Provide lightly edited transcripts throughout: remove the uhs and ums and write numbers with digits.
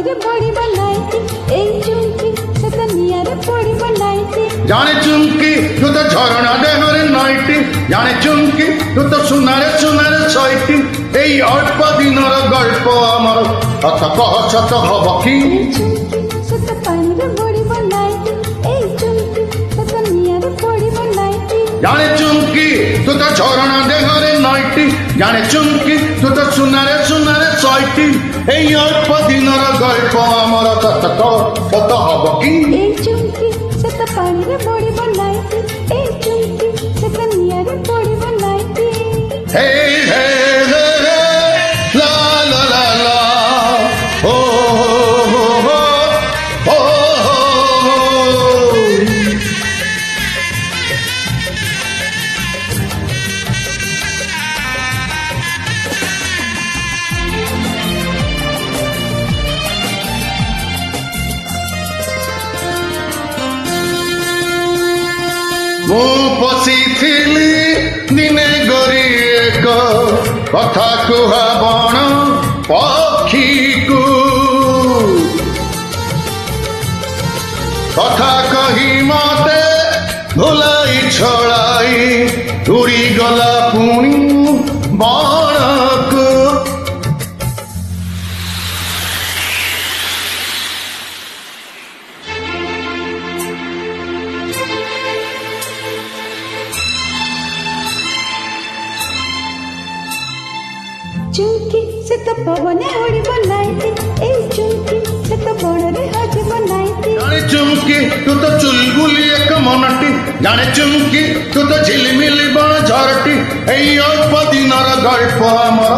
रे बड़ी बनाई ए चुमकी से तो निया रे बड़ी बनाई जाने चुमकी तू तो झरणा देहरे नाइटी जाने चुमकी तू तो सुनारे छईटी एई अल्प दिनर गल्प आमर सत कह सत हब कि चुमकी से तो पानी रे बड़ी बनाई ए चुमकी से तो निया रे बड़ी बनाई जाने चुमकी तू तो झरणा देहरे नाइटी जाने चुमकी तू तो सुनारे छईटी एई अल्प दिनर गल्प आमर सत कह सत हब कि चुमकी से तो पानी रे बड़ी बनाई ए चुमकी से तो निया रे बड़ी बनाई हे हे हे ला ला ला ला हो हो हो हो ମୁଁ ପଶିଥିଲି ଦିନେ ଗରି ଏକ କଥା କୁହା ବଣ ପକ୍ଷୀକୁ କଥା କହି ମତେ ଭୁଲାଇ ଛଳାଇ ଉଡ଼ିଗଲା ପୁଣି ବଣକୁ चुमकी से तो पवने उड़ी बनाई ए चुमकी से तो बड़े हाथ बनाई जाने चुमकी तू तो चुलबुली एक मनटी जाने चुमकी तू तो झिलमिली बण झरटी एई अल्प दिनर गल्प आमर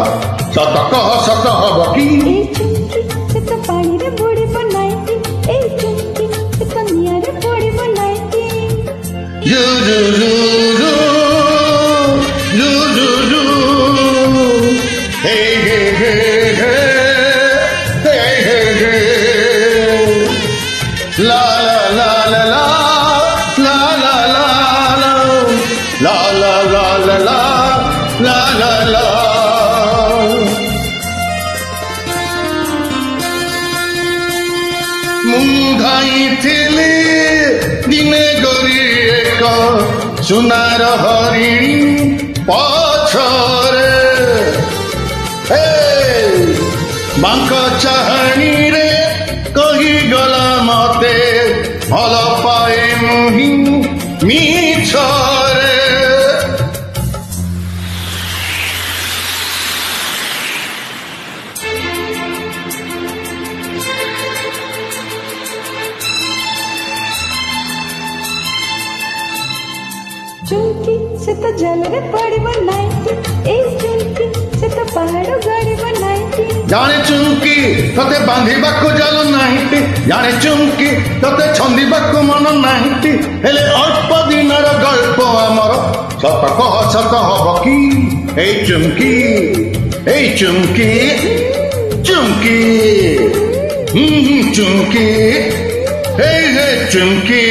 सत कह सत हब कि ए चुमकी से तो पानी रे बड़ी बनाई ए चुमकी से तो निया रे बड़ी बनाई जू जू जू जू जू जू जू हे हे हे हे हे हे हे ला ला ला ला ला ला ला ला ला ला ला ला ला ला ला मुंधाइथिली दिने गरी एक सुनार हरिणी पछरे बांक चाहणी रे कही गला मते भल पाए मुहि मिछरे चुमकी से तो जल रे बड़ी बनाई ए चुमकी से तो पहाड़ गाड़ी बनाई जाने चुमकी तोते बांधिबाकू जाल नाहिटी जाने चुमकी तोते छंदिबाकू मन नाहिटी हेले अल्प दिनर गल्प आमर सत कह सत हब कि ए चुमकी चुमकी चुमकी हे हे चुमकी